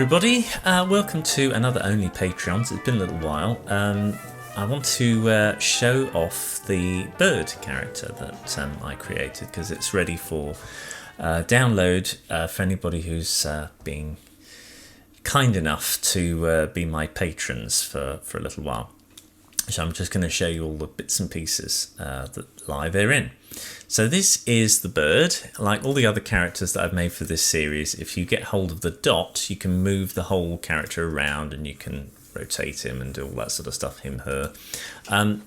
everybody, welcome to another Only Patreons. It's been a little while. I want to show off the bird character that I created because it's ready for download for anybody who's being kind enough to be my patrons for a little while. So I'm just going to show you all the bits and pieces that lie therein. So this is the bird. Like all the other characters that I've made for this series, if you get hold of the dot, you can move the whole character around and you can rotate him and do all that sort of stuff, him, her.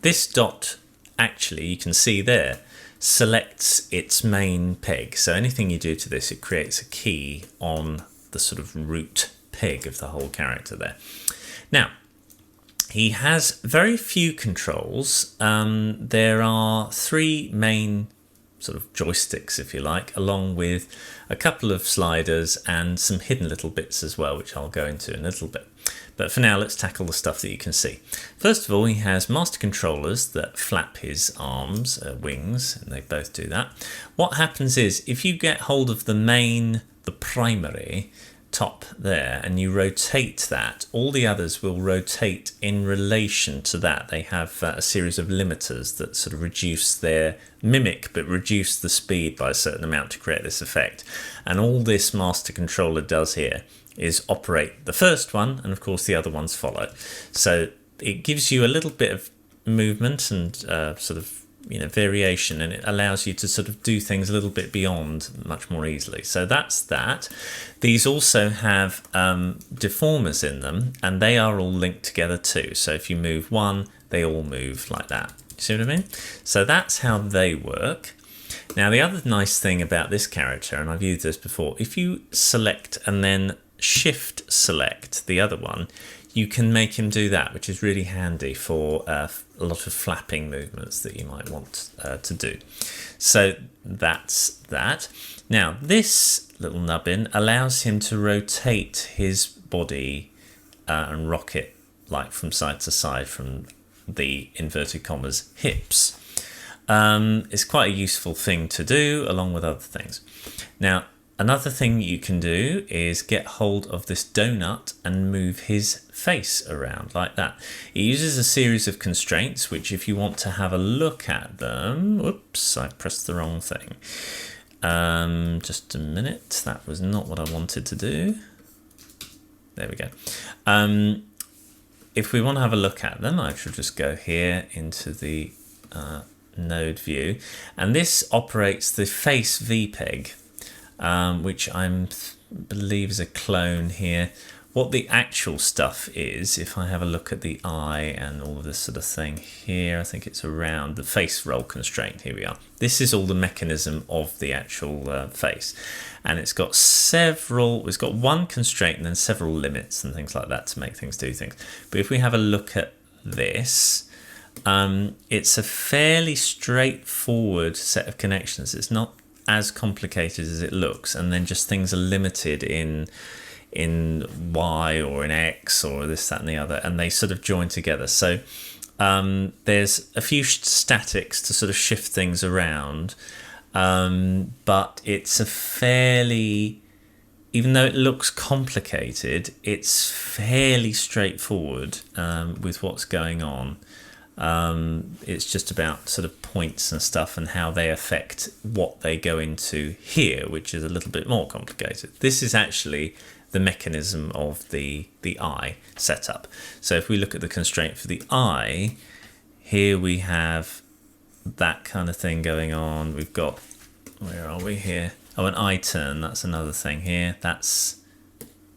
This dot, actually, you can see there, selects its main peg. So anything you do to this, it creates a key on the sort of root peg of the whole character there. Now, he has very few controls. There are three main sort of joysticks, if you like, along with a couple of sliders and some hidden little bits as well, which I'll go into in a little bit. But for now, let's tackle the stuff that you can see. First of all, he has master controllers that flap his arms, wings, and they both do that. What happens is, if you get hold of the primary top there and you rotate that, all the others will rotate in relation to that. They have a series of limiters that sort of reduce their mimic but reduce the speed by a certain amount to create this effect. And all this master controller does here is operate the first one, and of course the other ones follow. So it gives you a little bit of movement and sort of variation, and it allows you to sort of do things a little bit beyond much more easily. So that's that. These also have deformers in them, and they are all linked together too. So if you move one, they all move like that. See what I mean? So that's how they work. Now, the other nice thing about this character, and I've used this before, if you select and then shift select the other one, you can make him do that, which is really handy for a lot of flapping movements that you might want to do. So that's that. Now, this little nubbin allows him to rotate his body and rock it like from side to side from the inverted commas hips. It's quite a useful thing to do along with other things. Now, another thing you can do is get hold of this donut and move his face around like that. It uses a series of constraints, which if you want to have a look at them, whoops, I pressed the wrong thing. Just a minute, that was not what I wanted to do. There we go. If we want to have a look at them, I should just go here into the node view, and this operates the face VPEG, which I believe is a clone here. What the actual stuff is, if I have a look at the eye and all of this sort of thing here, I think it's around the face roll constraint. Here we are. This is all the mechanism of the actual face. And it's got one constraint and then several limits and things like that to make things do things. But if we have a look at this, it's a fairly straightforward set of connections. It's not as complicated as it looks, and then just things are limited in Y or in X or this, that and the other, and they sort of join together. So there's a few statics to sort of shift things around, but it's a fairly, even though it looks complicated, it's fairly straightforward with what's going on. It's just about sort of points and stuff and how they affect what they go into here, which is a little bit more complicated. This is actually the mechanism of the eye setup. So if we look at the constraint for the eye, here we have that kind of thing going on. We've got, where are we here? Oh, an eye turn, that's another thing here. That's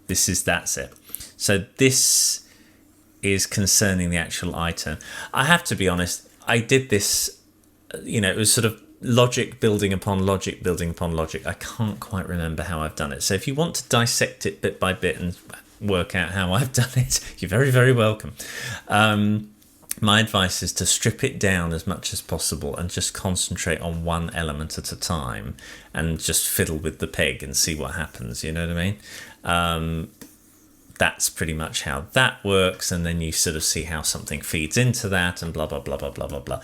it. So this is concerning the actual eye turn. I have to be honest, I did this, it was sort of logic building upon logic building upon logic. I can't quite remember how I've done it. So if you want to dissect it bit by bit and work out how I've done it, you're very, very welcome. My advice is to strip it down as much as possible and just concentrate on one element at a time and just fiddle with the peg and see what happens, you know what I mean? That's pretty much how that works, and then you sort of see how something feeds into that and blah, blah, blah, blah, blah, blah, blah.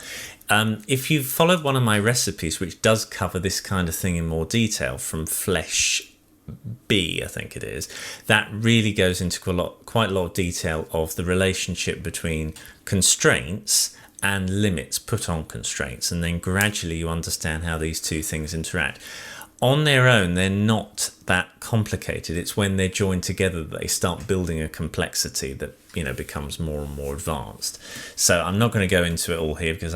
If you've followed one of my recipes, which does cover this kind of thing in more detail, from flesh B, I think it is, that really goes into quite a lot of detail of the relationship between constraints and limits put on constraints, and then gradually you understand how these two things interact. On their own, they're not that complicated. It's when they're joined together that they start building a complexity that becomes more and more advanced. So I'm not going to go into it all here because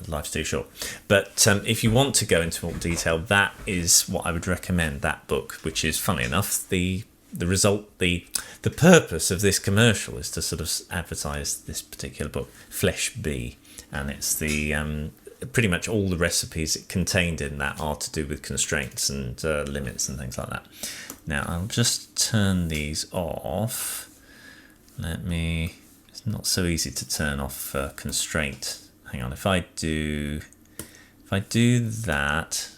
life's too short. But if you want to go into more detail, that is what I would recommend, that book, which is, funny enough, the purpose of this commercial is to sort of advertise this particular book, Flesh Bee, and it's the pretty much all the recipes contained in that are to do with constraints and limits and things like that. Now I'll just turn these off. It's not so easy to turn off constraint. Hang on, if I do that,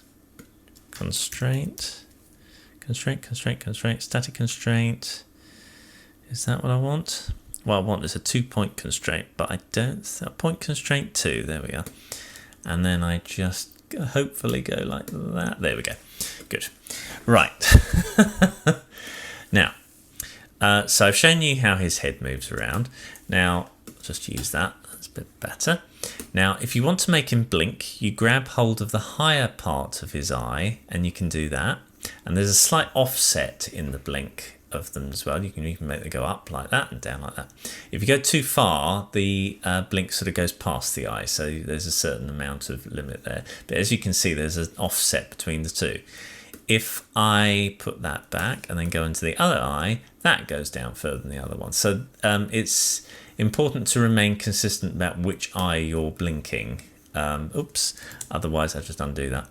constraint, static constraint, is that what I want? What I want is a 2-point constraint, but I don't, point constraint 2, there we are. And then I just hopefully go like that. There we go. Good. Right. Now, so I've shown you how his head moves around. Now, I'll just use that. That's a bit better. Now, if you want to make him blink, you grab hold of the higher part of his eye, and you can do that. And there's a slight offset in the blink of them as well. You can even make them go up like that and down like that. If you go too far, the blink sort of goes past the eye, so there's a certain amount of limit there. But as you can see, there's an offset between the two. If I put that back and then go into the other eye, that goes down further than the other one. So it's important to remain consistent about which eye you're blinking. Oops, otherwise I'll just undo that.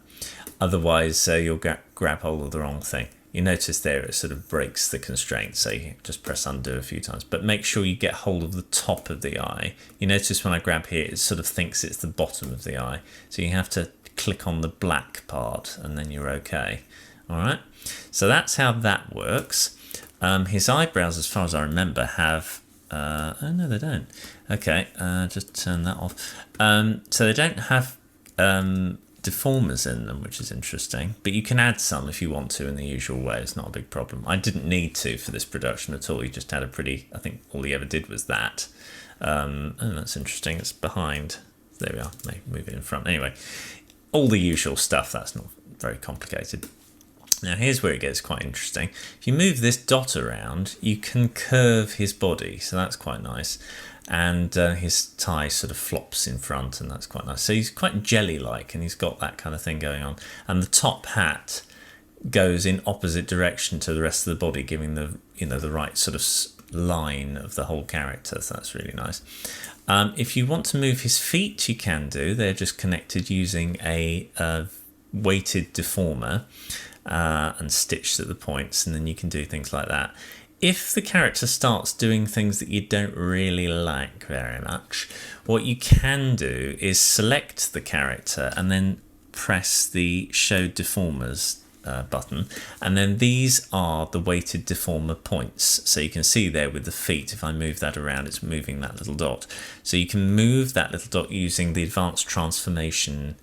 Otherwise you'll grab hold of the wrong thing. You notice there it sort of breaks the constraint, so you just press undo a few times. But make sure you get hold of the top of the eye. You notice when I grab here, it sort of thinks it's the bottom of the eye. So you have to click on the black part and then you're okay. All right, so that's how that works. His eyebrows, as far as I remember, have... oh, no, they don't. Okay, just turn that off. So they don't have... deformers in them, which is interesting, but you can add some if you want to in the usual way. It's not a big problem. I didn't need to for this production at all. You just had a pretty, I think all he ever did was that. Oh, that's interesting. It's behind. There we are. Maybe move it in front. Anyway, all the usual stuff. That's not very complicated. Now here's where it gets quite interesting. If you move this dot around, you can curve his body, so that's quite nice. And his tie sort of flops in front, and that's quite nice. So he's quite jelly-like, and he's got that kind of thing going on. And the top hat goes in opposite direction to the rest of the body, giving the the right sort of line of the whole character. So that's really nice. If you want to move his feet, you can do. They're just connected using a weighted deformer and stitched at the points, and then you can do things like that. If the character starts doing things that you don't really like very much, what you can do is select the character and then press the Show Deformers button, and then these are the weighted deformer points. So you can see there with the feet, if I move that around, it's moving that little dot. So you can move that little dot using the advanced transformation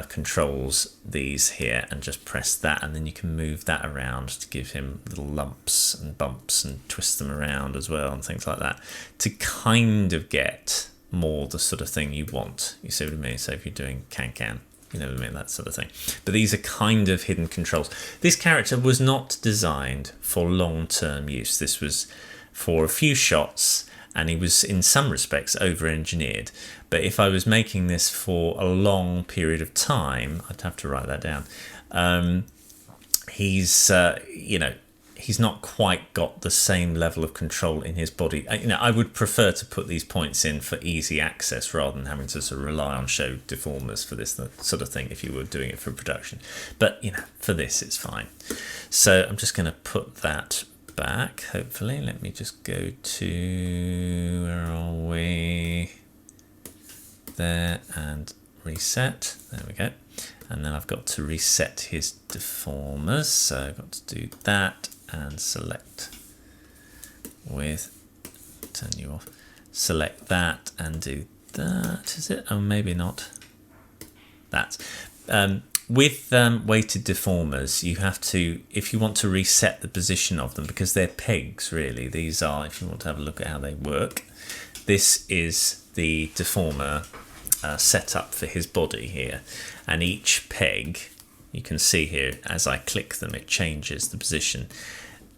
controls these here, and just press that, and then you can move that around to give him little lumps and bumps and twist them around as well and things like that, to kind of get more the sort of thing you want. You see what I mean? So if you're doing can, you know what I mean, that sort of thing. But these are kind of hidden controls. This character was not designed for long-term use. This was for a few shots, and he was in some respects over-engineered. But if I was making this for a long period of time, I'd have to write that down. He's not quite got the same level of control in his body. I would prefer to put these points in for easy access rather than having to sort of rely on Show Deformers for this sort of thing if you were doing it for production. But for this, it's fine. So I'm just going to put that back, hopefully. Let me just go to, where are we? There, and reset. There we go. And then I've got to reset his deformers, so I've got to do that and select with, turn you off, select that and do that. Is it? Oh, maybe not. That. with weighted deformers, you have to, if you want to reset the position of them, because they're pegs really. These are, if you want to have a look at how they work, this is the deformer setup for his body here, and each peg, you can see here as I click them, it changes the position.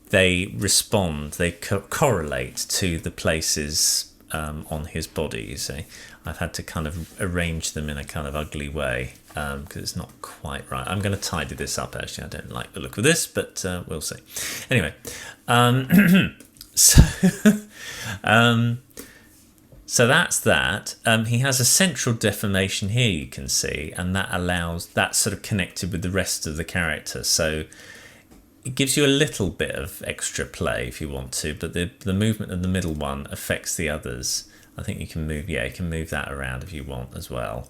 They respond, they correlate to the places on his body, you see. I've had to kind of arrange them in a kind of ugly way because it's not quite right. I'm going to tidy this up, actually. I don't like the look of this, but we'll see. Anyway, so that's that. He has a central deformation here, you can see, and that allows, that's sort of connected with the rest of the character. So it gives you a little bit of extra play if you want to, but the movement of the middle one affects the others. I think you can move, yeah, you can move that around if you want as well.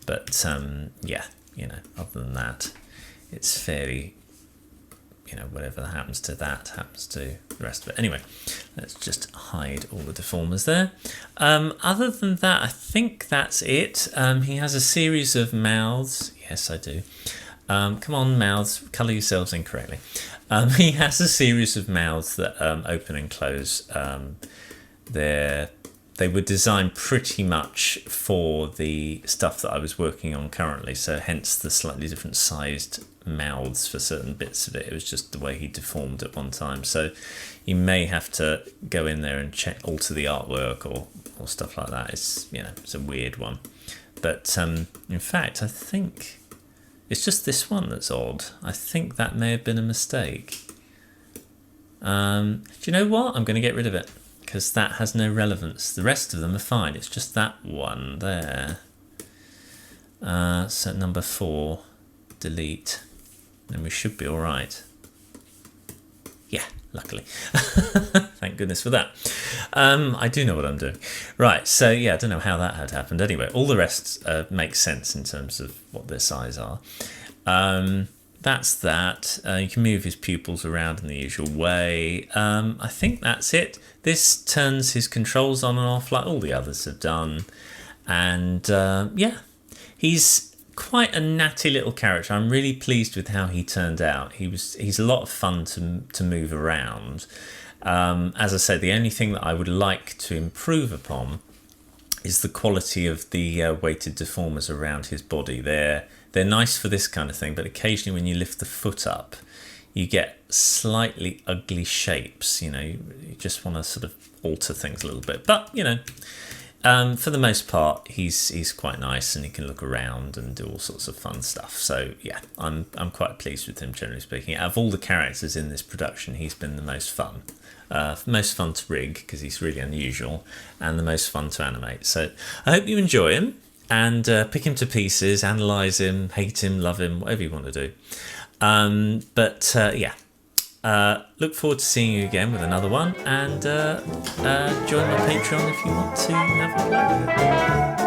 But yeah, you know, other than that, it's fairly, you know, whatever happens to that happens to the rest of it. Anyway, let's just hide all the deformers there. Other than that, I think that's it. He has a series of mouths. Yes, I do. Come on, mouths, colour yourselves incorrectly. He has a series of mouths that open and close. They were designed pretty much for the stuff that I was working on currently, so hence the slightly different sized mouths for certain bits of it. It was just the way he deformed at one time. So you may have to go in there and alter the artwork or stuff like that. It's, you know, it's a weird one. But in fact, I think it's just this one that's odd. I think that may have been a mistake. Do you know what? I'm going to get rid of it, because that has no relevance. The rest of them are fine. It's just that one there. So number 4, delete. And we should be all right. Yeah, luckily. Thank goodness for that. I do know what I'm doing. Right, so yeah, I don't know how that had happened. Anyway, all the rest makes sense in terms of what their size are. That's that. You can move his pupils around in the usual way. I think that's it. This turns his controls on and off like all the others have done. And yeah, he's quite a natty little character. I'm really pleased with how he turned out. He's a lot of fun to move around. As I said, the only thing that I would like to improve upon is the quality of the weighted deformers around his body. They're nice for this kind of thing, but occasionally when you lift the foot up, you get slightly ugly shapes. You know, you just want to sort of alter things a little bit. But, you know, for the most part, he's quite nice, and he can look around and do all sorts of fun stuff. So yeah, I'm quite pleased with him, generally speaking. Out of all the characters in this production, he's been the most fun. Most fun to rig, because he's really unusual, and the most fun to animate. So I hope you enjoy him, and pick him to pieces, analyse him, hate him, love him, whatever you want to do. Yeah, look forward to seeing you again with another one, and join my Patreon if you want to have a play with it.